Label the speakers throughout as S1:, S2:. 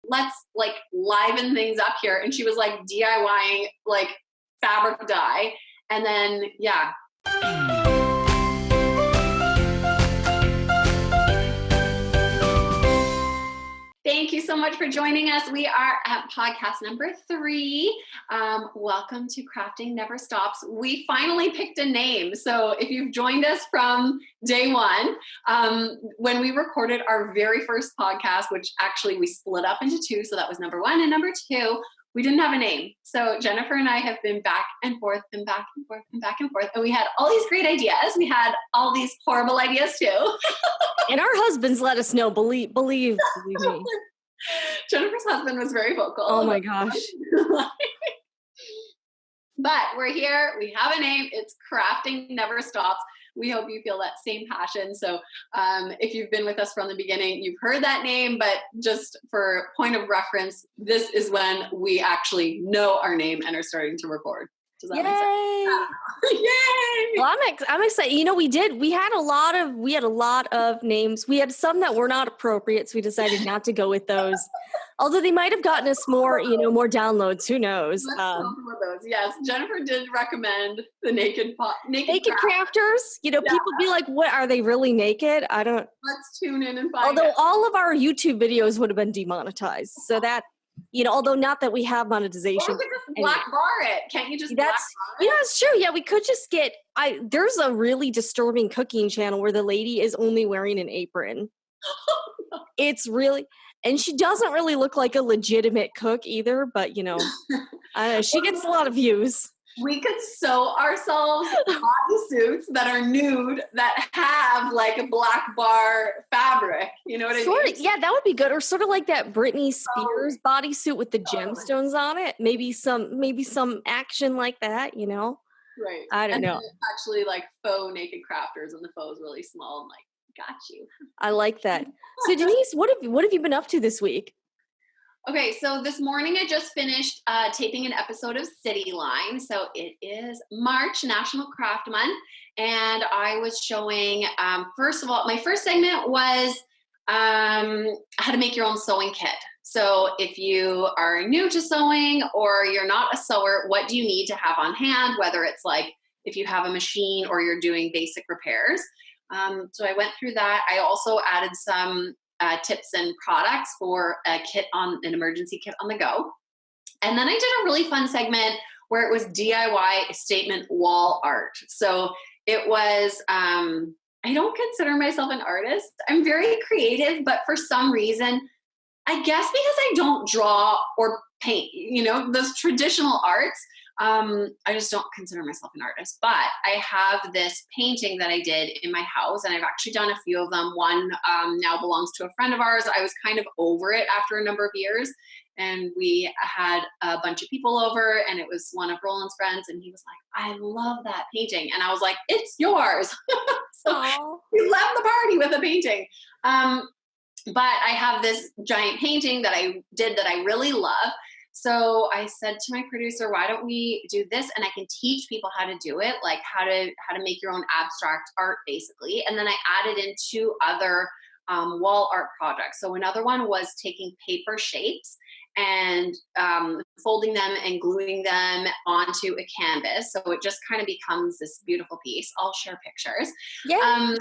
S1: let's like liven things up here. And she was like DIYing like fabric dye. And then, yeah. Thank you so much for joining us. We are at podcast number 3. Welcome to Crafting Never Stops. We finally picked a name. So if you've joined us from day one, when we recorded our very first podcast, which actually we split up into 2, so that was number 1 and number 2, we didn't have a name. So Jennifer and I have been back and forth and back and forth and back and forth. And we had all these great ideas. We had all these horrible ideas too.
S2: And our husbands let us know, believe me.
S1: Jennifer's husband was very vocal.
S2: Oh my gosh.
S1: But we're here. We have a name. It's Crafting Never Stops. We hope you feel that same passion. So if you've been with us from the beginning, you've heard that name, but just for point of reference, this is when we actually know our name and are starting to record. Does that make sense? Yay!
S2: Well, I'm excited. You know, we had a lot of names. We had some that were not appropriate, so we decided not to go with those. Although they might have gotten us more downloads. Who knows?
S1: Let's talk about those. Yes, Jennifer did recommend the naked
S2: crafters. You know, people be like, "What are they really naked?" I don't.
S1: Let's tune in and find.
S2: Although all of our YouTube videos would have been demonetized, so that. You know, although not that we have monetization.
S1: Or we could just black bar it. Can't you just black bar it?
S2: Yeah, it's true. Yeah, we could just get, there's a really disturbing cooking channel where the lady is only wearing an apron. It's really, and she doesn't really look like a legitimate cook either, but you know, I don't know, she gets a lot of views.
S1: We could sew ourselves bodysuits that are nude that have like a black bar fabric. You know what I mean?
S2: Yeah, that would be good. Or sort of like that Britney Spears bodysuit with the gemstones on it. Maybe some action like that, you know?
S1: Right.
S2: I don't know.
S1: Actually like faux naked crafters and the faux is really small. I'm like, got you.
S2: I like that. So Denise, what have you been up to this week?
S1: Okay, so this morning I just finished taping an episode of City Line. So it is March, National Craft Month, and I was showing, first of all, my first segment was how to make your own sewing kit. So if you are new to sewing or you're not a sewer, what do you need to have on hand, whether it's like if you have a machine or you're doing basic repairs. So I went through that. I also added some tips and products for an emergency kit on the go. And then I did a really fun segment where it was DIY statement wall art. So it was, I don't consider myself an artist. I'm very creative, but for some reason, I guess because I don't draw or paint, you know, those traditional arts, I just don't consider myself an artist, but I have this painting that I did in my house, and I've actually done a few of them. One now belongs to a friend of ours. I was kind of over it after a number of years, and we had a bunch of people over, and it was one of Roland's friends, and he was like, I love that painting. And I was like, it's yours. So we left the party with a painting. But I have this giant painting that I did that I really love. So I said to my producer, why don't we do this? And I can teach people how to do it, like how to make your own abstract art, basically. And then I added in 2 other wall art projects. So another one was taking paper shapes and folding them and gluing them onto a canvas. So it just kind of becomes this beautiful piece. I'll share pictures.
S2: Yeah.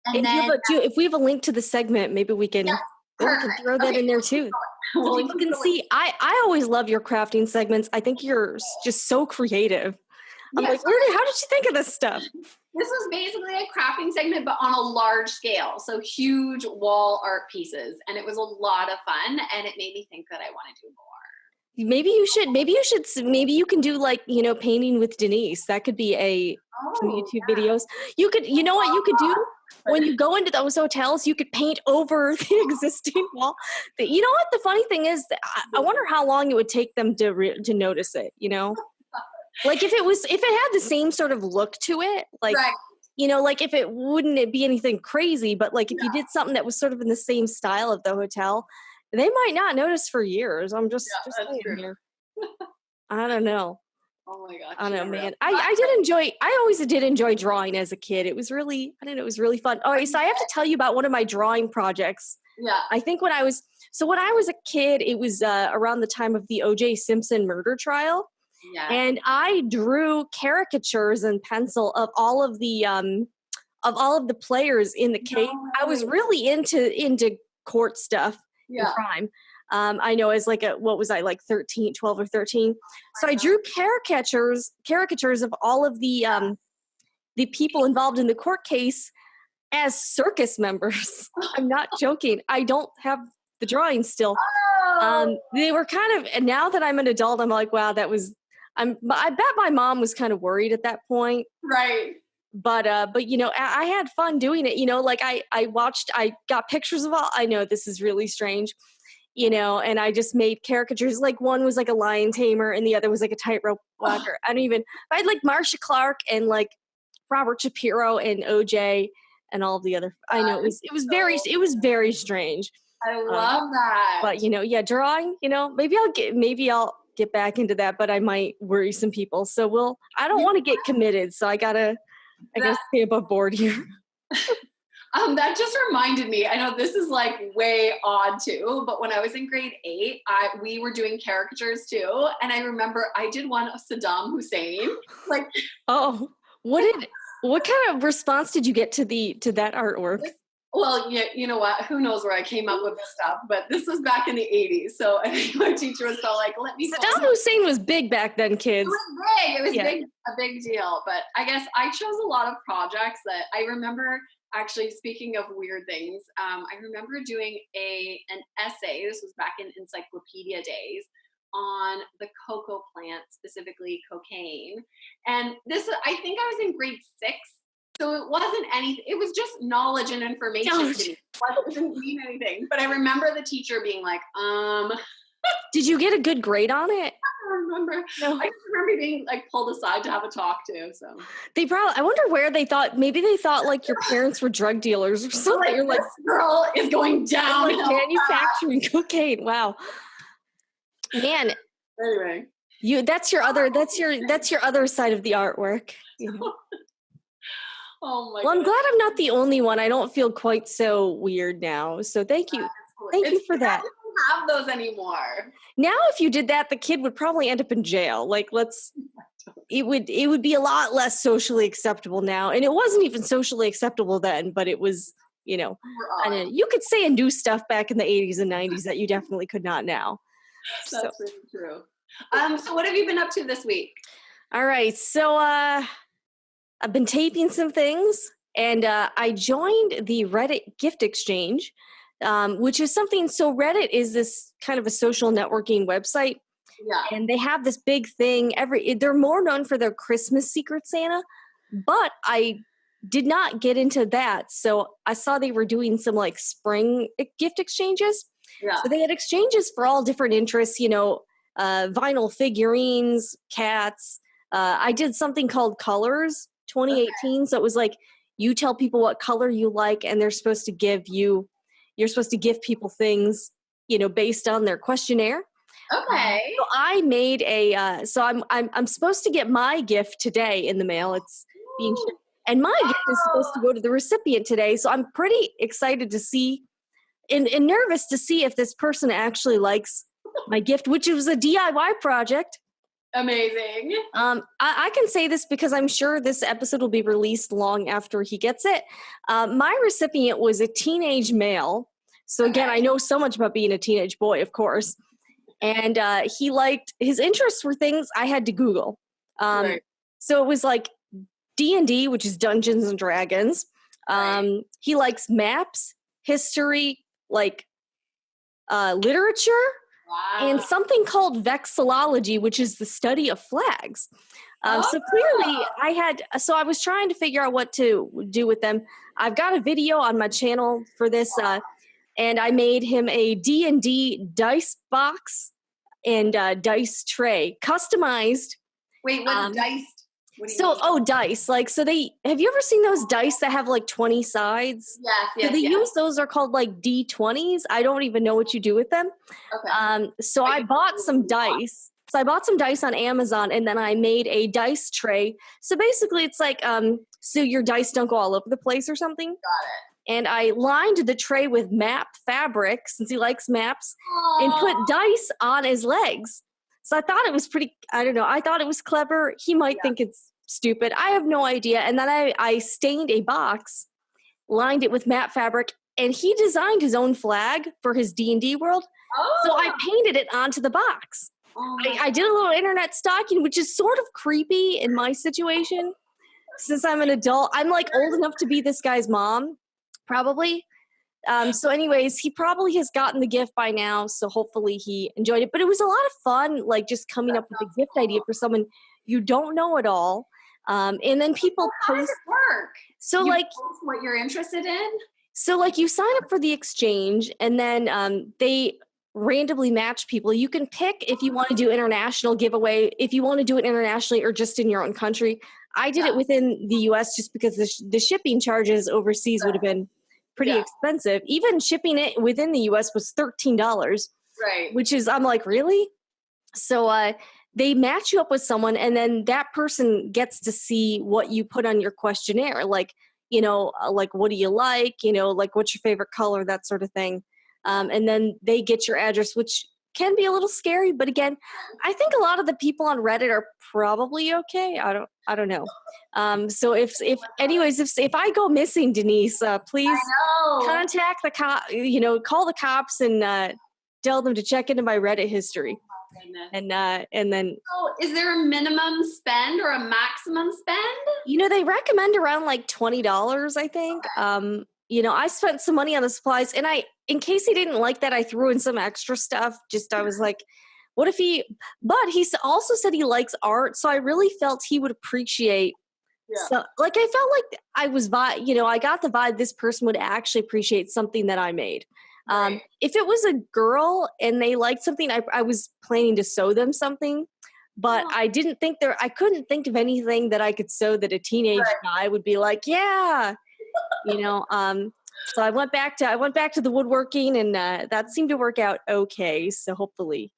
S2: And then, if we have a link to the segment, maybe we can, we can throw that in there too. So people can see, I always love your crafting segments. I think you're just so creative. I'm like, how did you think of this stuff?
S1: This was basically a crafting segment, but on a large scale. So huge wall art pieces. And it was a lot of fun. And it made me think that I want to do more.
S2: Maybe you can do like, you know, painting with Denise. That could be some YouTube videos. You know what you could do? When you go into those hotels, you could paint over the existing wall. You know what? The funny thing is, that I wonder how long it would take them to notice it, you know? Like if it had the same sort of look to it, like, you know, like if it wouldn't be anything crazy, but like if you did something that was sort of in the same style of the hotel, they might not notice for years. I'm just saying here. I don't know.
S1: Oh my gosh.
S2: I don't know, man. I always did enjoy drawing as a kid. It was really, it was really fun. All right, so I have to tell you about one of my drawing projects.
S1: Yeah.
S2: I think when I was a kid, it was around the time of the O.J. Simpson murder trial.
S1: Yeah.
S2: And I drew caricatures in pencil of all of the players in the case. I was really into court stuff and crime. I know as like what was I, like 13, 12 or 13. So I drew caricatures of all of the people involved in the court case as circus members. I'm not joking. I don't have the drawings still. They were kind of, and now that I'm an adult, I'm like, wow, I bet my mom was kind of worried at that point.
S1: Right.
S2: But you know, I had fun doing it. You know, like I got pictures of all. I know this is really strange, you know, and I just made caricatures. Like one was like a lion tamer, and the other was like a tightrope walker. I had like Marcia Clark and like Robert Shapiro and OJ and all the other. I know it was very strange.
S1: I love that.
S2: But you know, yeah, drawing. You know, maybe I'll get back into that, but I might worry some people. So I don't want to get committed. So I gotta stay above board here.
S1: That just reminded me, I know this is like way odd too, but when I was in grade 8, we were doing caricatures too. And I remember I did one of Saddam Hussein. Like,
S2: oh, what kind of response did you get to that artwork?
S1: Well, yeah, you know what? Who knows where I came up with this stuff? But this was back in the 80s, so I think my teacher was still like, "Let me."
S2: Saddam Hussein was big back then, kids.
S1: It was big. It was a big deal. But I guess I chose a lot of projects that I remember. Actually, speaking of weird things, I remember doing an essay. This was back in encyclopedia days on the cocoa plant, specifically cocaine. And I think I was in grade 6. So it wasn't anything. It was just knowledge and information to me. It didn't mean anything. But I remember the teacher being like,
S2: Did you get a good grade on it?
S1: I don't remember. No. I just remember being like pulled aside to have a talk to. So
S2: I wonder where maybe they thought like your parents were drug dealers or something.
S1: Like,
S2: You're like,
S1: this girl is going down.
S2: Like manufacturing cocaine. Wow. Man.
S1: Anyway.
S2: That's your other side of the artwork. You know?
S1: Oh my
S2: God. I'm glad I'm not the only one. I don't feel quite so weird now. So thank you. Thank you for that.
S1: I don't have those anymore.
S2: Now if you did that, the kid would probably end up in jail. Like it would be a lot less socially acceptable now. And it wasn't even socially acceptable then, but it was, you know, you could say and do stuff back in the 80s and 90s that you definitely could not now.
S1: That's really true. So what have you been up to this week?
S2: All right. So I've been taping some things, and I joined the Reddit gift exchange, which is something. So Reddit is this kind of a social networking website.
S1: Yeah.
S2: And they have this big thing they're more known for their Christmas Secret Santa, but I did not get into that. So I saw they were doing some like spring gift exchanges.
S1: Yeah.
S2: So they had exchanges for all different interests, you know, vinyl figurines, cats. I did something called Colors 2018. Okay. So it was like, you tell people what color you like, and you're supposed to give people things, you know, based on their questionnaire.
S1: Okay.
S2: So I made I'm supposed to get my gift today in the mail. It's being shipped, and my gift is supposed to go to the recipient today. So I'm pretty excited to see and nervous to see if this person actually likes my gift, which was a DIY project.
S1: Amazing.
S2: I can say this because I'm sure this episode will be released long after he gets it. My recipient was a teenage male. So again, I know so much about being a teenage boy, of course. And his interests were things I had to Google.
S1: Right.
S2: So it was like D&D, which is Dungeons and Dragons. Right. He likes maps, history, like literature.
S1: Wow.
S2: And something called vexillology, which is the study of flags. So clearly I was trying to figure out what to do with them. I've got a video on my channel for this, and I made him a D&D dice box and dice tray, customized.
S1: Wait, what's dice?
S2: Dice. Have you ever seen those dice that have like 20 sides?
S1: Yes.
S2: So they use those are called like D20s. I don't even know what you do with them.
S1: Okay.
S2: So I bought some dice. So I bought some dice on Amazon, and then I made a dice tray. So basically it's like, so your dice don't go all over the place or something.
S1: Got
S2: and I lined the tray with map fabric, since he likes maps, and put dice on his legs. So I thought it was pretty, I don't know, I thought it was clever. He might think it's stupid. I have no idea. And then I stained a box, lined it with matte fabric, and he designed his own flag for his D&D world. So I painted it onto the box. I did a little internet stalking, which is sort of creepy in my situation. Since I'm an adult, I'm like old enough to be this guy's mom, probably. So anyways, he probably has gotten the gift by now, so hopefully he enjoyed it. But it was a lot of fun, like just coming up with a gift idea for someone you don't know at all. And then people
S1: How does
S2: post.
S1: it work?
S2: So
S1: you
S2: like
S1: post what you're interested in?
S2: So like you sign up for the exchange, and then they randomly match people. You can pick if you want to do international giveaway, if you want to do it internationally or just in your own country. I did it within the US just because the shipping charges overseas would have been pretty expensive. Even shipping it within the US was $13.
S1: Right.
S2: Which is, I'm like, really? So they match you up with someone, and then that person gets to see what you put on your questionnaire. Like, like, what do you like? Like, what's your favorite color? That sort of thing. And then they get your address, which can be a little scary. But again, I think a lot of the people on Reddit are probably okay. I don't know. So if I go missing, Denise, please contact the cop. Call the cops and tell them to check into my Reddit history. And then.
S1: So is there a minimum spend or a maximum spend?
S2: They recommend around like $20, I think. I spent some money on the supplies, and in case he didn't like that, I threw in some extra stuff. I was like, what if but he also said he likes art. So I really felt he would appreciate. So like, I felt like I got the vibe this person would actually appreciate something that I made. If it was a girl and they liked something, I was planning to sew them something, but I couldn't think of anything that I could sew that a teenage guy would be like, yeah, so I went back to the woodworking, and that seemed to work out okay. So hopefully.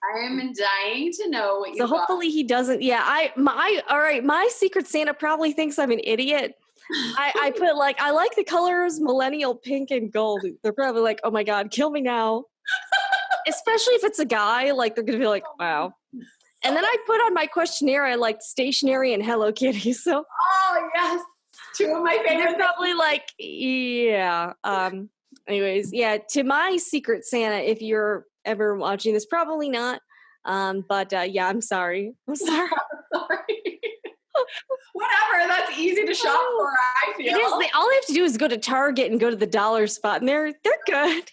S1: I am dying to know what you got.
S2: Hopefully he doesn't. Yeah, my Secret Santa probably thinks I'm an idiot. I put I like the colors millennial pink and gold. They're probably like, oh my God, kill me now. Especially if it's a guy, like they're gonna be like, wow. And then I put on my questionnaire, I liked stationery and Hello Kitty. So
S1: yes, two of my favorite.
S2: They're probably like, yeah. Anyways, yeah. To my Secret Santa, if you're ever watching this, probably not. But yeah, I'm sorry. I'm sorry.
S1: Whatever, that's easy to shop for, I feel.
S2: It is. All they have to do is go to Target and go to the dollar spot, and they're good.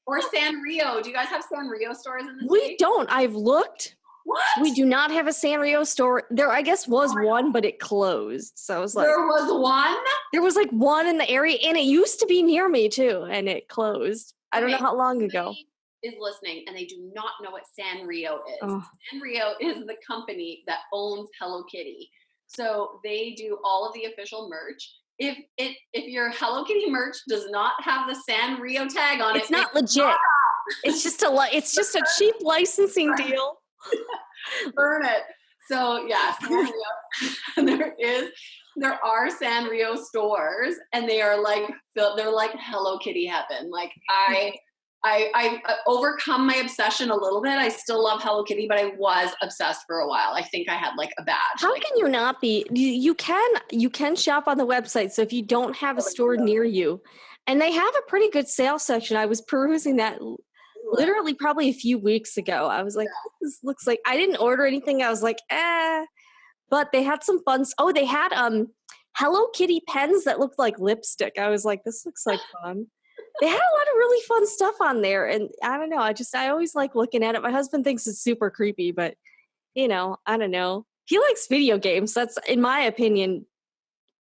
S1: Or Sanrio. Do you guys have Sanrio stores in the
S2: We
S1: city?
S2: don't. I've looked.
S1: What?
S2: We do not have a Sanrio store. There, I guess, was one, but it closed. So I was like,
S1: there was one?
S2: There was like one in the area, and it used to be near me too, and it closed. I don't know how long ago.
S1: Is listening and they do not know what Sanrio is.
S2: Oh.
S1: Sanrio is the company that owns Hello Kitty. So they do all of the official merch. If your Hello Kitty merch does not have the Sanrio tag on
S2: it's not legit. It's just a cheap licensing deal.
S1: Burn it. So yeah, Sanrio. There are Sanrio stores, and they are they're like Hello Kitty heaven. Like I overcome my obsession a little bit. I still love Hello Kitty, but I was obsessed for a while. I think I had like a badge.
S2: How can you not be? You can shop on the website. So if you don't have a store near you, and they have a pretty good sales section. I was perusing that literally probably a few weeks ago. I was like, this looks like, I didn't order anything. I was like, but they had some fun. Oh, they had Hello Kitty pens that looked like lipstick. I was like, this looks like fun. They had a lot of really fun stuff on there, and I don't know. I always like looking at it. My husband thinks it's super creepy, but I don't know. He likes video games. That's, in my opinion,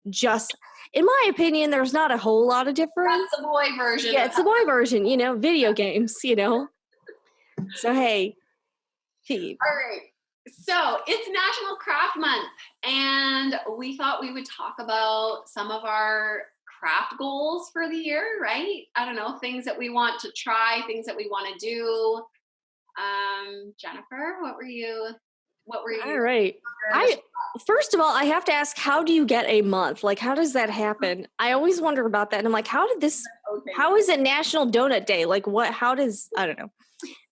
S2: there's not a whole lot of difference.
S1: That's the boy version.
S2: Yeah, it's the boy version. Video games. So hey.
S1: All right. So it's National Craft Month, and we thought we would talk about some of our craft goals for the year, right? I don't know, things that we want to try, things that we want to do. Jennifer, what were you What were you?
S2: All right. First of all, I have to ask, how do you get a month? Like, how does that happen? I always wonder about that. And I'm like, how is it National Donut Day? Like I don't know.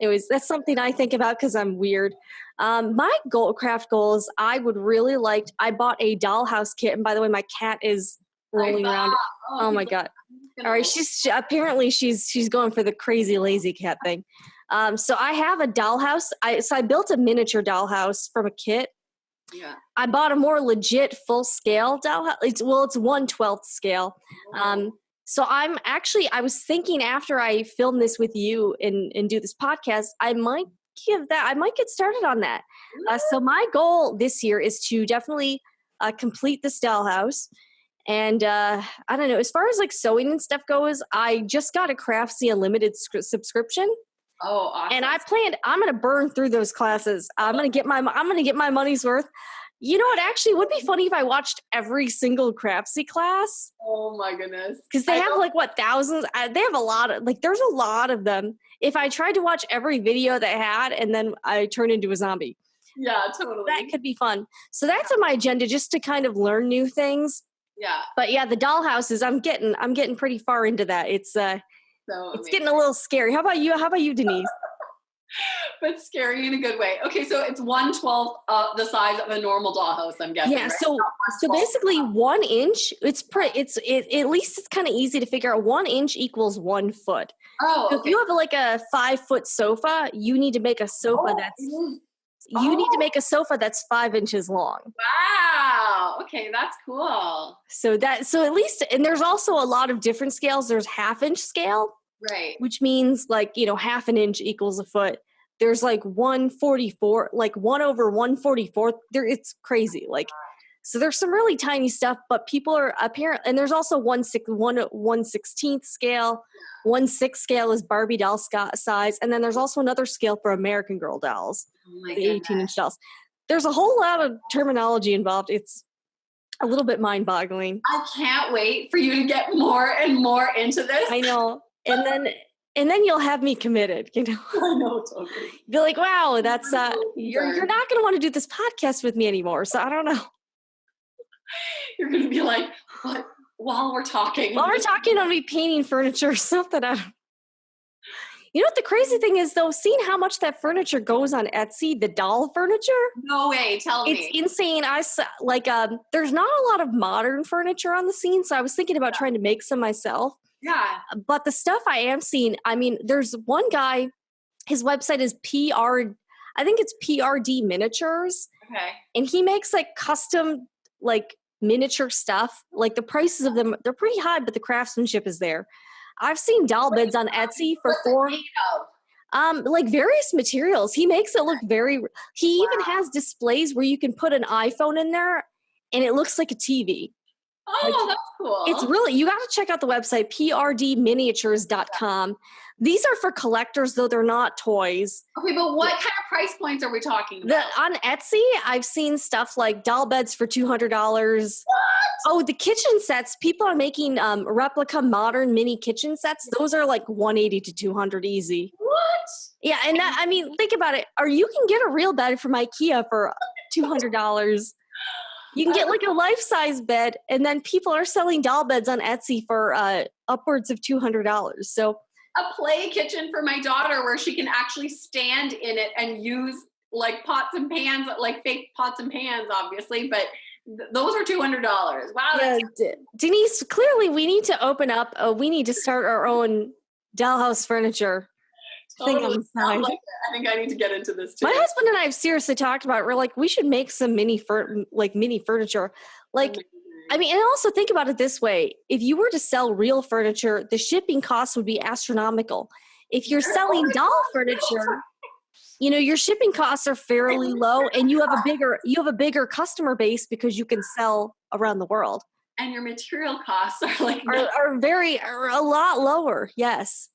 S2: Anyways, that's something I think about because I'm weird. My craft goals, I bought a dollhouse kit. And by the way, my cat is rolling around. Oh my God. All right. She's going for the crazy lazy cat thing. So I have a dollhouse. I built a miniature dollhouse from a kit.
S1: Yeah.
S2: I bought a more legit full scale dollhouse. It's 1/12 scale. So I was thinking after I film this with you and do this podcast, I might get started on that. So my goal this year is to definitely complete this dollhouse. And I don't know, as far as like sewing and stuff goes, I just got a Craftsy Unlimited subscription.
S1: Oh, awesome.
S2: And I'm going to burn through those classes. I'm going to get my money's worth. You know what? Actually, it would be funny if I watched every single Craftsy class.
S1: Oh my goodness.
S2: Because they have thousands. They have a lot of, there's a lot of them. If I tried to watch every video they had and then I turn into a zombie.
S1: Yeah, totally.
S2: That could be fun. So that's on my agenda, just to kind of learn new things.
S1: Yeah.
S2: But yeah, the dollhouses, I'm getting pretty far into that. It's getting a little scary. How about you, Denise?
S1: But scary in a good way. Okay, so it's 1/12 the size of a normal dollhouse, I'm guessing.
S2: Yeah,
S1: right?
S2: so basically 1 inch. At least it's kind of easy to figure out. 1 inch equals 1 foot.
S1: Oh,
S2: so if you have like a 5-foot sofa, you need to make a sofa make a sofa that's 5 inches long.
S1: Wow. Okay, that's cool.
S2: So at least, and there's also a lot of different scales. There's 1/2 inch scale.
S1: Right.
S2: Which means 1/2 an inch equals a foot. There's 1/44, 1/144. It's crazy. So there's some really tiny stuff, but people are and there's also 1/16 scale. 1/6 scale is Barbie doll size. And then there's also another scale for American Girl dolls, the 18-inch dolls. There's a whole lot of terminology involved. It's a little bit mind-boggling.
S1: I can't wait for you to get more and more into this.
S2: I know. And then you'll have me committed,
S1: I know, totally.
S2: Be like, wow, that's you're not going to want to do this podcast with me anymore. So I don't know.
S1: You're going to be like, what? While we're talking,
S2: I'll be painting furniture or something. You know what the crazy thing is, though? Seeing how much that furniture goes on Etsy, the doll furniture.
S1: No way, tell me.
S2: It's insane. There's not a lot of modern furniture on the scene, so I was thinking about trying to make some myself.
S1: Yeah.
S2: But the stuff I am seeing, I mean, there's one guy, his website is I think it's PRD Miniatures.
S1: Okay. And
S2: he makes custom miniature stuff. The prices of them, they're pretty high, but the craftsmanship is there. I've seen doll beds on Etsy for various materials. He makes it look he even has displays where you can put an iPhone in there and it looks like a TV.
S1: Oh, that's cool.
S2: It's really, you got to check out the website, prdminiatures.com. These are for collectors, though they're not toys.
S1: Okay, but what kind of price points are we talking about?
S2: On Etsy, I've seen stuff like doll beds for $200.
S1: What?
S2: Oh, the kitchen sets. People are making replica modern mini kitchen sets. Those are $180 to $200 easy.
S1: What?
S2: Yeah, and think about it. Or you can get a real bed from IKEA for $200. You can get a life-size bed, and then people are selling doll beds on Etsy for upwards of $200. So
S1: a play kitchen for my daughter where she can actually stand in it and use pots and pans, fake pots and pans, obviously, but those are $200. Wow.
S2: Yeah, Denise, clearly we need to open up. We need to start our own dollhouse furniture.
S1: Totally. Thing on the side. I think I need to get into this too.
S2: My husband and I have seriously talked about it. We're we should make some mini furniture. And also think about it this way. If you were to sell real furniture, the shipping costs would be astronomical. If you're selling doll furniture, your shipping costs are fairly low and you have a bigger customer base because you can sell around the world.
S1: And your material costs are
S2: are a lot lower. Yes.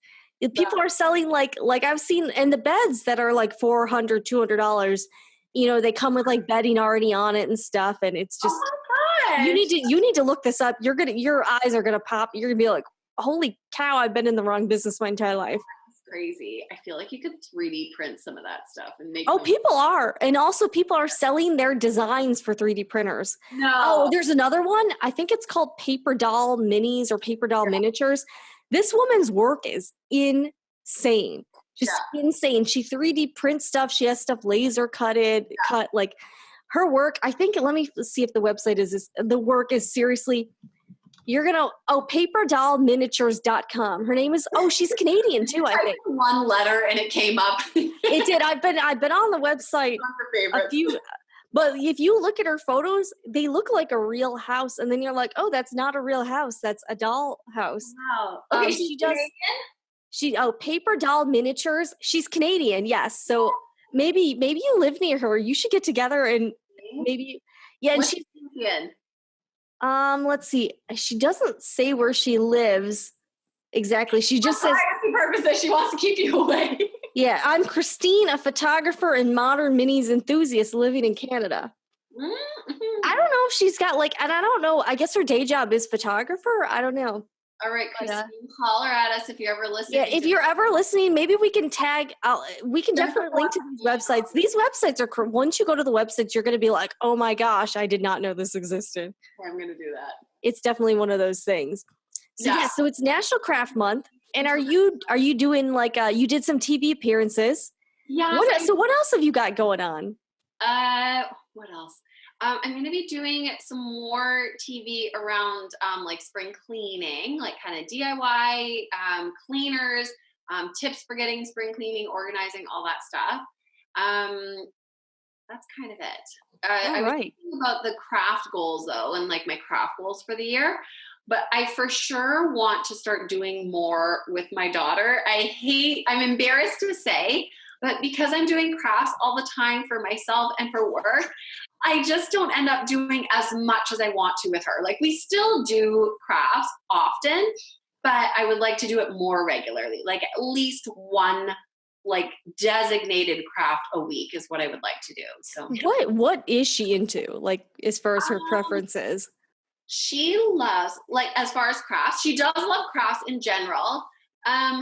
S2: People are selling I've seen in the beds that are $400, $200. They come with bedding already on it and stuff, and it's just you need to look this up. Your eyes are gonna pop. You're gonna be like, holy cow! I've been in the wrong business my entire life.
S1: crazy. I feel like you could 3D print some of that stuff and make
S2: Oh,
S1: them.
S2: people are. And also people are selling their designs for 3D printers. Oh,
S1: No.
S2: there's another one. I think it's called Paper Doll Minis or Paper Doll Miniatures. This woman's work is insane. Just insane. She 3D prints stuff. She has stuff laser cut, like her work. I think, let me see if the website is this. The work is seriously, paperdollminiatures.com. Her name is, she's Canadian too, I think.
S1: One letter and it came up.
S2: It did. I've been on the website a few, but if you look at her photos, they look like a real house. And then you're like, oh, that's not a real house. That's a doll house.
S1: Wow. Okay,
S2: she does. Paper Doll Miniatures. She's Canadian, yes. So maybe you live near her. You should get together and maybe, yeah. And she's
S1: Canadian.
S2: Let's see. She doesn't say where she lives exactly. She just says
S1: the purpose that she wants to keep you away.
S2: Yeah, I'm Christine, a photographer and modern minis enthusiast living in Canada.
S1: Mm-hmm.
S2: I don't know if she's got and I don't know. I guess her day job is photographer. I don't know.
S1: All right, Christine, holler at us if you're ever listening.
S2: Yeah, if you're ever listening, maybe we can tag. We can definitely link to these websites. These websites are once you go to the websites, you're going to be like, "Oh my gosh, I did not know this existed."
S1: I'm going to do that.
S2: It's definitely one of those things. So so it's National Craft Month, and are you doing you did some TV appearances?
S1: Yeah.
S2: So what else have you got going on?
S1: What else? I'm going to be doing some more TV around like spring cleaning, like kind of DIY cleaners, tips for getting spring cleaning, organizing, all that stuff. That's kind of it. I was thinking about the craft goals though, and like my craft goals for the year. But I for sure want to start doing more with my daughter. I'm embarrassed to say, but because I'm doing crafts all the time for myself and for work, I just don't end up doing as much as I want to with her. Like we still do crafts often, but I would like to do it more regularly, like at least one like designated craft a week is what I would like to do. So
S2: what is she into, like as far as her preferences?
S1: She loves, like as far as crafts, she does love crafts in general.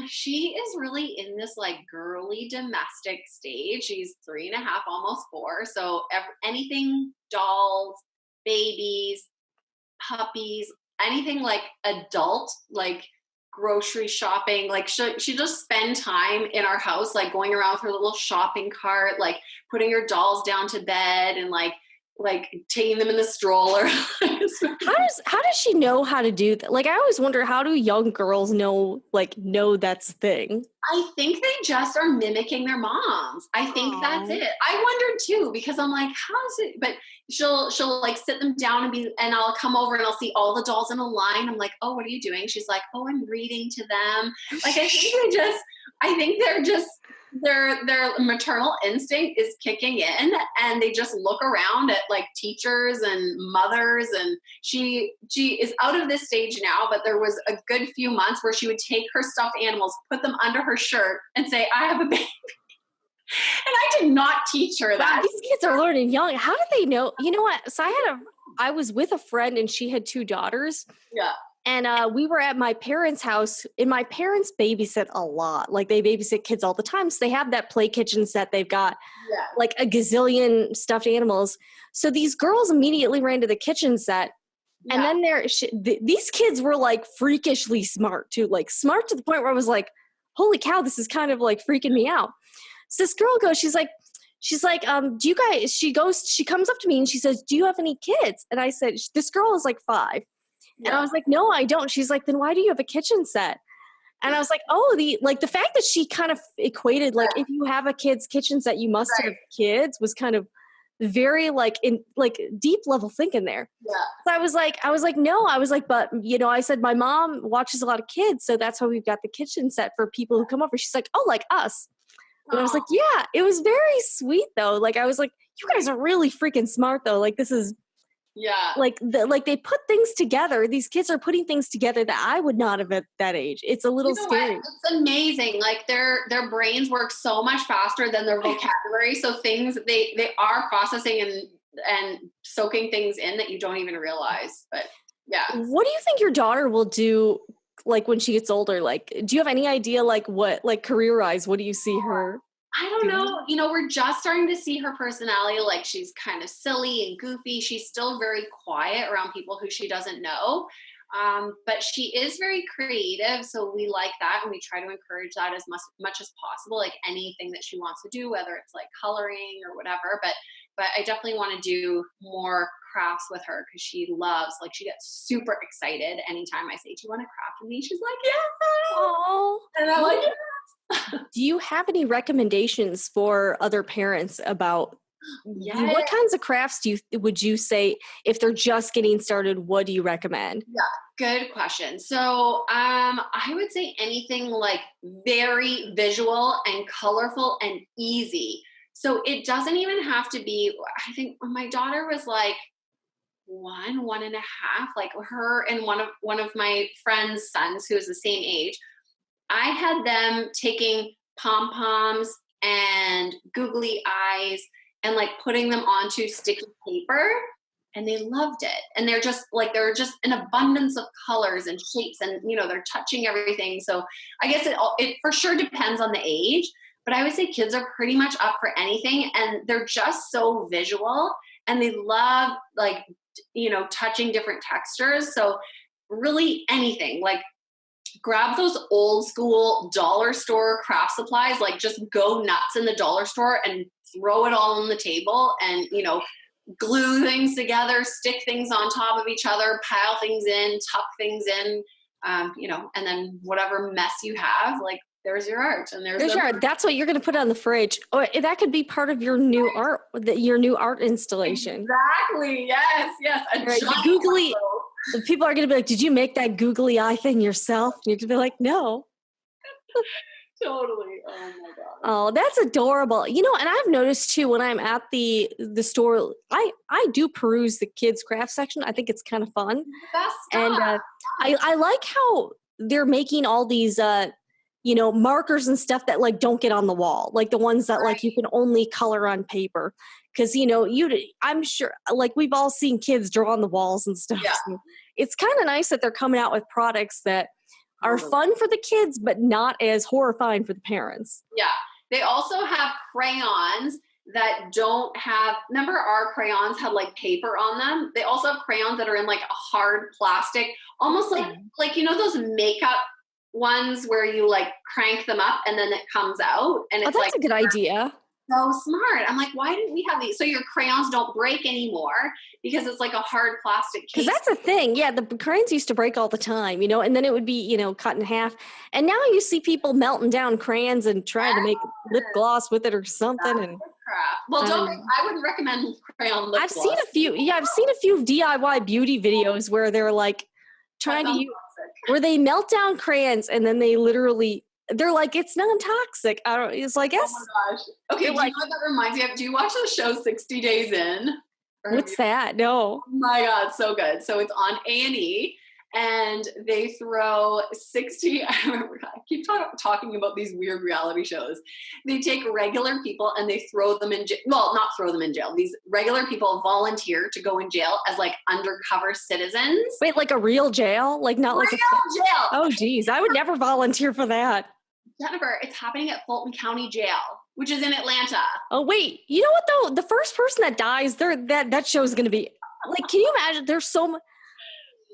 S1: She is really in this like girly domestic stage. She's 3.5, almost 4. So anything dolls, babies, puppies, anything like adult, like grocery shopping, like she just spend time in our house, like going around with her little shopping cart, like putting her dolls down to bed and like taking them in the stroller.
S2: How does she know how to do that? Like I always wonder, how do young girls know that's a thing?
S1: I think they just are mimicking their moms. I think that's it. I wondered too, because I'm like, how is it? But she'll like sit them down and I'll come over and I'll see all the dolls in a line. I'm like, oh, what are you doing? She's like, oh, I'm reading to them. Like I think they're just their maternal instinct is kicking in, and they just look around at like teachers and mothers, and she is out of this stage now, but there was a good few months where she would take her stuffed animals, put them under her shirt and say, I have a baby. And I did not teach her that.
S2: Wow, these kids are learning young. How do they know? You know what? So I was with a friend and she had 2 daughters.
S1: Yeah.
S2: And we were at my parents' house, and my parents babysit a lot. Like they babysit kids all the time. So they have that play kitchen set. They've got like a gazillion stuffed animals. So these girls immediately ran to the kitchen set. Yeah. And then these kids were like freakishly smart too. Like smart to the point where I was like, holy cow, this is kind of like freaking me out. So this girl goes, she's like, do you guys, she comes up to me and she says, do you have any kids? And I said, this girl is like 5. Yeah. And I was like, no, I don't. She's like, then why do you have a kitchen set? And I was like, oh, the fact that she kind of equated, like, if you have a kid's kitchen set, you must have kids, was kind of very deep level thinking there. Yeah. So I was like, no, I was like, but I said, my mom watches a lot of kids. So that's why we've got the kitchen set for people who come over. She's like, oh, like us. And I was like, yeah, it was very sweet though. Like, I was like, you guys are really freaking smart though. Like, this is, like they put things together. These kids are putting things together that I would not have at that age. It's a little scary.
S1: It's amazing. Like their brains work so much faster than their vocabulary. So things they are processing and soaking things in that you don't even realize. But yeah.
S2: What do you think your daughter will do like when she gets older? Like, do you have any idea like what, like career-wise, what do you see her
S1: I don't
S2: doing?
S1: know. We're just starting to see her personality. Like she's kind of silly and goofy. She's still very quiet around people who she doesn't know. But she is very creative. So we like that. And we try to encourage that as much as possible, like anything that she wants to do, whether it's like coloring or whatever. But I definitely want to do more crafts with her because she loves, like she gets super excited anytime I say, do you want to craft with me? She's like, yeah.
S2: Oh,
S1: And I'm like,
S2: do you have any recommendations for other parents about
S1: yeah.
S2: what kinds of crafts would you say if they're just getting started? What do you recommend?
S1: Yeah, good question. So I would say anything like very visual and colorful and easy. So it doesn't even have to be, I think when my daughter was like 1.5, like her and one of my friend's sons who is the same age, I had them taking pom poms and googly eyes and like putting them onto sticky paper, and they loved it. And they're just an abundance of colors and shapes, and they're touching everything. So I guess it for sure depends on the age, but I would say kids are pretty much up for anything, and they're just so visual, and they love like touching different textures. So really anything, like grab those old school dollar store craft supplies, like just go nuts in the dollar store and throw it all on the table, and glue things together, stick things on top of each other, pile things in, tuck things in, and then whatever mess you have, like there's your art, and there's
S2: your art. That's what you're going to put on the fridge. Or that could be part of your new art, your new art installation.
S1: Exactly. Yes.
S2: Right. The googly. People are going to be like, did you make that googly eye thing yourself? And you're going to be like, no.
S1: Totally. Oh my God.
S2: Oh, that's adorable. And I've noticed too, when I'm at the store, I do peruse the kids craft section. I think it's kind of fun.
S1: Best
S2: And I like how they're making all these, markers and stuff that like don't get on the wall, like the ones that like you can only color on paper. Cause I'm sure like we've all seen kids draw on the walls and stuff.
S1: Yeah.
S2: So it's kind of nice that they're coming out with products that are fun for the kids, but not as horrifying for the parents.
S1: Yeah. They also have crayons that don't have, remember our crayons had like paper on them? They also have crayons that are in like a hard plastic, almost like those makeup ones where you like crank them up and then it comes out. And it's
S2: that's a good idea.
S1: So smart. I'm like, why didn't we have these? So your crayons don't break anymore because it's like a hard plastic case.
S2: Because that's a thing. Yeah, the crayons used to break all the time, and then it would be, cut in half. And now you see people melting down crayons and trying to make lip gloss with it or something. And
S1: well, I wouldn't recommend crayon lip gloss.
S2: I've seen a few DIY beauty videos where they're like trying to use, where they melt down crayons and then they're like, it's non-toxic. It's like, yes.
S1: Oh my gosh. Okay, do you know what that reminds me of? Do you watch the show 60 Days In?
S2: What's that? No.
S1: Oh my God, so good. So it's on A&E, and they throw 60, I keep talking about these weird reality shows. They take regular people and they throw them in jail. Well, not throw them in jail. These regular people volunteer to go in jail as like undercover citizens.
S2: Wait, like a real jail? Like not like a
S1: jail.
S2: Oh geez, I would never volunteer for that.
S1: Jennifer, it's happening at Fulton County Jail, which is in Atlanta.
S2: Oh wait, you know what though? The first person that dies, that show is going to be like. Can you imagine? There's so much.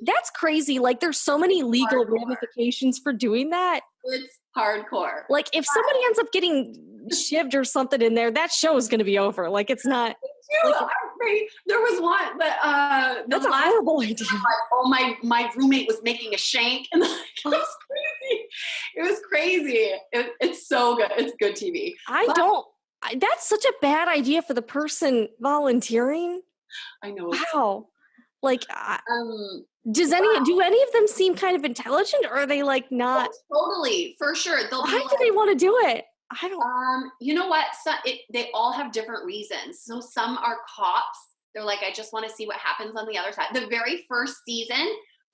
S2: That's crazy. Like, there's so many legal ramifications for doing that.
S1: It's hardcore.
S2: Like, if somebody ends up getting shivved or something in there, that show is going to be over. Like, it's not. Like,
S1: there was one, but
S2: that's a horrible idea.
S1: Oh, my roommate was making a shank, and like, it was crazy. It was crazy. It's so good. It's good TV.
S2: That's such a bad idea for the person volunteering.
S1: I know.
S2: Wow. Like, do any of them seem kind of intelligent, or are they like not?
S1: Oh, totally, for sure.
S2: Why do they want to do it? I don't.
S1: You know what? They all have different reasons. So some are cops. They're like, I just want to see what happens on the other side. The very first season,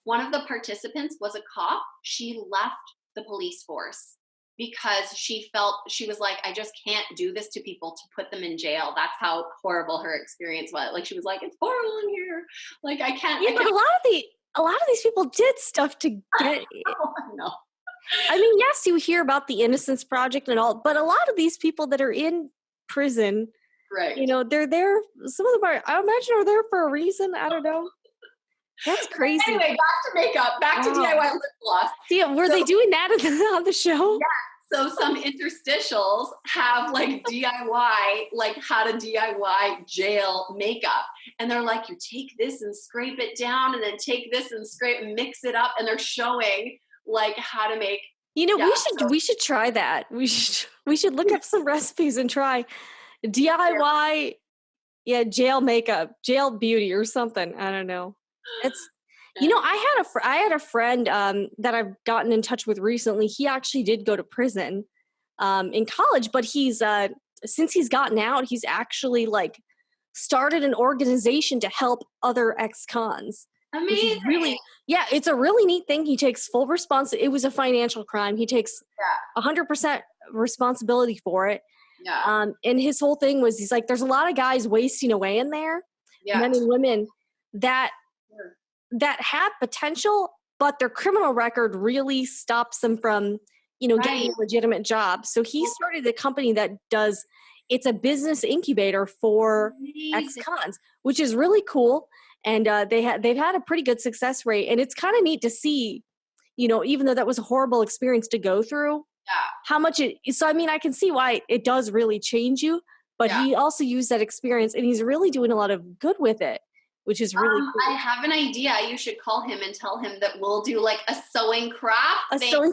S1: one of the participants was a cop. She left the police force because she was like, I just can't do this to people to put them in jail. That's how horrible her experience was. Like, she was like, it's horrible in here. Like, I can't.
S2: Yeah, but a lot of these people did stuff to get it.
S1: No.
S2: I mean, yes, you hear about the Innocence Project and all, but a lot of these people that are in prison,
S1: right.
S2: you know, they're there. Some of them are, I imagine, are there for a reason. I don't know. That's crazy.
S1: Anyway, back to makeup, back to DIY lip gloss.
S2: Yeah, were they doing that on the show?
S1: Yeah. So some interstitials have like DIY, like how to DIY jail makeup. And they're like, you take this and scrape it down and then take this and scrape and mix it up. And they're showing like how to make.
S2: You know, we should try that. We should look up some recipes and try DIY, jail makeup, jail beauty or something. I don't know. It's, you know, I had a friend that I've gotten in touch with recently. He actually did go to prison in college, but he's since he's gotten out, he's actually like started an organization to help other ex-cons.
S1: Amazing.
S2: Really, it's a really neat thing. He takes full responsibility. It was a financial crime. He takes 100% responsibility for it.
S1: Yeah.
S2: And his whole thing was, he's like, there's a lot of guys wasting away in there, men and women that have potential, but their criminal record really stops them from, you know, getting a legitimate job. So he started a company that it's a business incubator for ex-cons, which is really cool. And they've had a pretty good success rate. And it's kind of neat to see, you know, even though that was a horrible experience to go through, how much so I mean, I can see why it does really change you, but he also used that experience and he's really doing a lot of good with it, which is really cool.
S1: I have an idea. You should call him and tell him that we'll do like a sewing craft thing.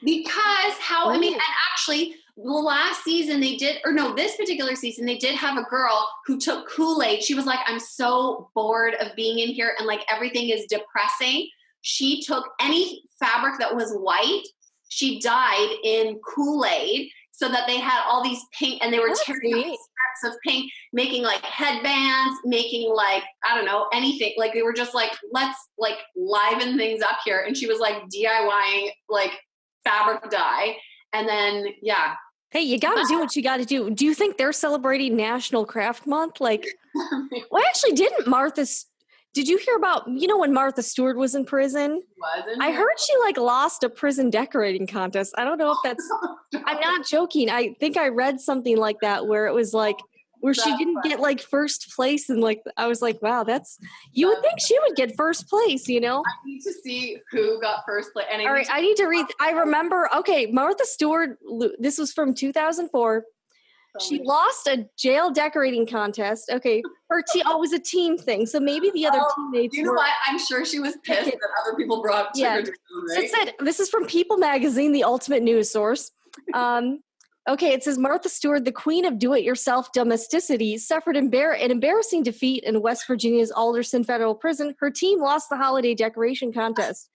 S1: Because I mean, and actually the last season this particular season, they did have a girl who took Kool-Aid. She was like, I'm so bored of being in here and like everything is depressing. She took any fabric that was white, she dyed in Kool-Aid so that they had all these pink, and they were tearing up strips of pink, making like headbands, making like, I don't know, anything. Like they were just like, let's like liven things up here. And she was like DIYing like fabric dye. And then,
S2: hey, you got to do what you got to do. Do you think they're celebrating National Craft Month? Like, well, actually, did you hear about, you know, when Martha Stewart was in prison? I heard she like lost a prison decorating contest. I don't know if that's, I'm not joking. I think I read something like that where it was like, where she didn't get like first place. And like, I was like, wow, you would think she would get first place, you know?
S1: I need to see who got first place.
S2: All right, I need to read. I remember, Martha Stewart, this was from 2004. She lost a jail decorating contest. Okay, her team. Oh, it was a team thing. So maybe the other teammates.
S1: You know what? I'm sure she was pissed that other people brought.
S2: Yeah.
S1: Right?
S2: So it said, this is from People Magazine, the ultimate news source. Okay, it says Martha Stewart, the queen of do-it-yourself domesticity, suffered an embarrassing defeat in West Virginia's Alderson Federal Prison. Her team lost the holiday decoration contest.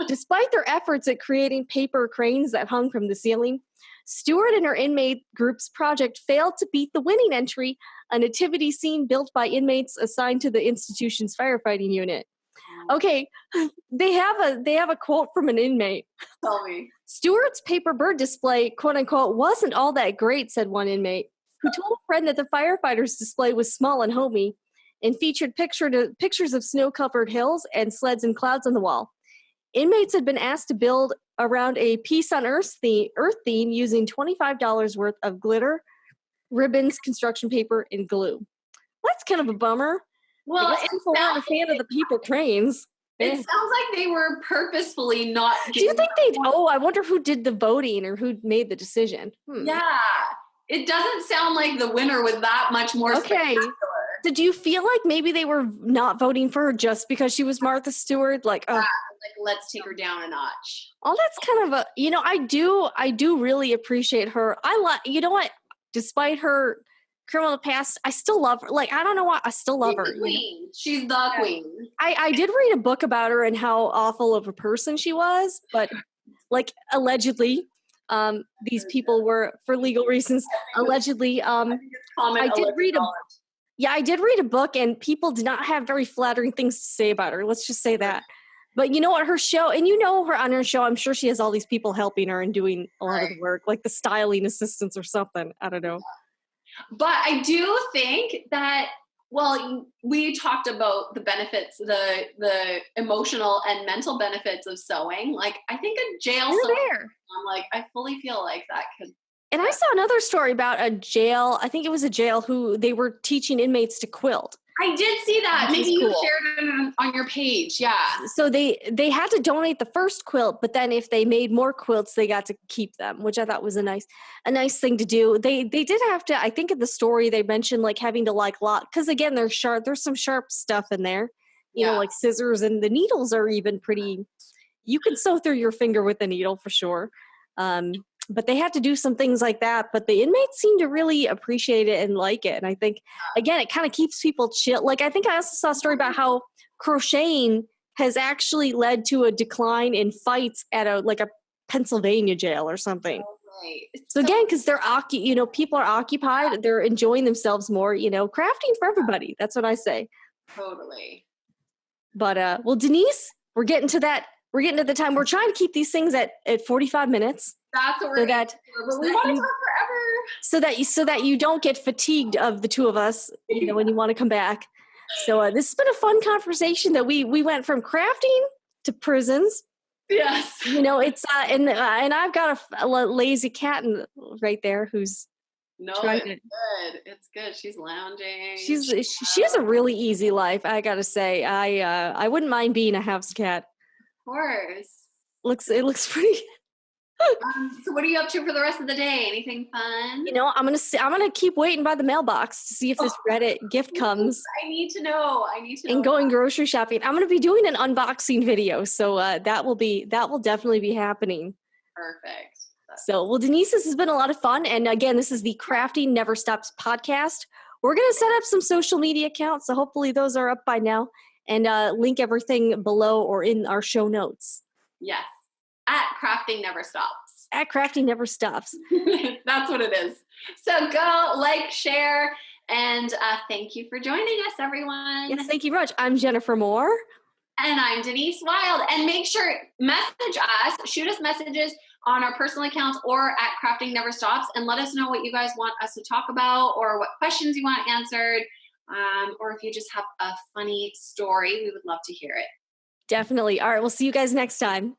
S2: Despite their efforts at creating paper cranes that hung from the ceiling, Stewart and her inmate group's project failed to beat the winning entry, a nativity scene built by inmates assigned to the institution's firefighting unit. Okay, they have a quote from an inmate.
S1: Tell me.
S2: Stewart's paper bird display, quote unquote, wasn't all that great, said one inmate, who told a friend that the firefighters' display was small and homey and featured pictures of snow-covered hills and sleds and clouds on the wall. Inmates had been asked to build around a Peace on Earth theme using $25 worth of glitter, ribbons, construction paper, and glue. That's kind of a bummer.
S1: Well,
S2: I guess people aren't a fan of the paper cranes.
S1: It sounds like they were purposefully not.
S2: Do you think they? Oh, I wonder who did the voting or who made the decision.
S1: Yeah, it doesn't sound like the winner was that much more spectacular.
S2: Did you feel like maybe they were not voting for her just because she was Martha Stewart? Like,
S1: like let's take her down a notch.
S2: Oh, that's kind of a, you know, I do really appreciate her. You know what? Despite her criminal past, I still love her. Like, I don't know why, I still love her.
S1: Queen. You know? She's the queen.
S2: I did read a book about her and how awful of a person she was, but like allegedly, these people were, for legal reasons, allegedly, I did read a book and people did not have very flattering things to say about her. Let's just say that. But you know what, her show, and you know her on her show, I'm sure she has all these people helping her and doing a lot of the work, like the styling assistants or something. I don't know.
S1: But I do think that Well, we talked about the benefits, the emotional and mental benefits of sewing. Like, I think a jail
S2: You're
S1: sewing,
S2: there.
S1: I'm like, I fully feel like that could.
S2: And I saw another story about a jail. I think it was a jail who they were teaching inmates to quilt.
S1: I did see that.
S2: Which
S1: Maybe
S2: was
S1: you
S2: cool.
S1: shared it on your page. Yeah.
S2: So they had to donate the first quilt, but then if they made more quilts, they got to keep them, which I thought was a nice thing to do. They did have to. I think in the story they mentioned like having to like lock, because again they're sharp. There's some sharp stuff in there, you know,
S1: Yeah.
S2: like scissors, and the needles are even pretty. You can sew through your finger with a needle for sure. But they had to do some things like that. But the inmates seem to really appreciate it and like it. And I think, again, it kind of keeps people chill. Like, I think I also saw a story about how crocheting has actually led to a decline in fights at a Pennsylvania jail or something.
S1: Right.
S2: So again, because people are occupied, they're enjoying themselves more, crafting for everybody. That's what I say.
S1: Totally.
S2: But well, Denise, we're getting to the time. We're trying to keep these things at 45 minutes.
S1: That's what we're
S2: but
S1: we want to talk forever.
S2: So that you don't get fatigued of the two of us, when you want to come back. So this has been a fun conversation that we went from crafting to prisons.
S1: Yes.
S2: It's and I've got a lazy cat right there who's
S1: good. It's good. She's lounging.
S2: She has a really easy life, I gotta say. I wouldn't mind being a house cat.
S1: Of course.
S2: It looks pretty.
S1: So what are you up to for the rest of the day? Anything fun?
S2: I'm gonna keep waiting by the mailbox to see if this Reddit gift comes.
S1: I need to know.
S2: And going grocery shopping. I'm gonna be doing an unboxing video, so that will definitely be happening.
S1: Perfect.
S2: So, well, Denise, this has been a lot of fun, and again, this is the Crafting Never Stops podcast. We're gonna set up some social media accounts, so hopefully those are up by now, and link everything below or in our show notes.
S1: Yes. At Crafting Never Stops.
S2: At Crafting Never Stops.
S1: That's what it is. So go, like, share, and thank you for joining us, everyone.
S2: Yes, thank you very much. I'm Jennifer Moore.
S1: And I'm Denise Wild. And make sure, message us, shoot us messages on our personal accounts or at Crafting Never Stops, and let us know what you guys want us to talk about or what questions you want answered, or if you just have a funny story, we would love to hear it.
S2: Definitely. All right, we'll see you guys next time.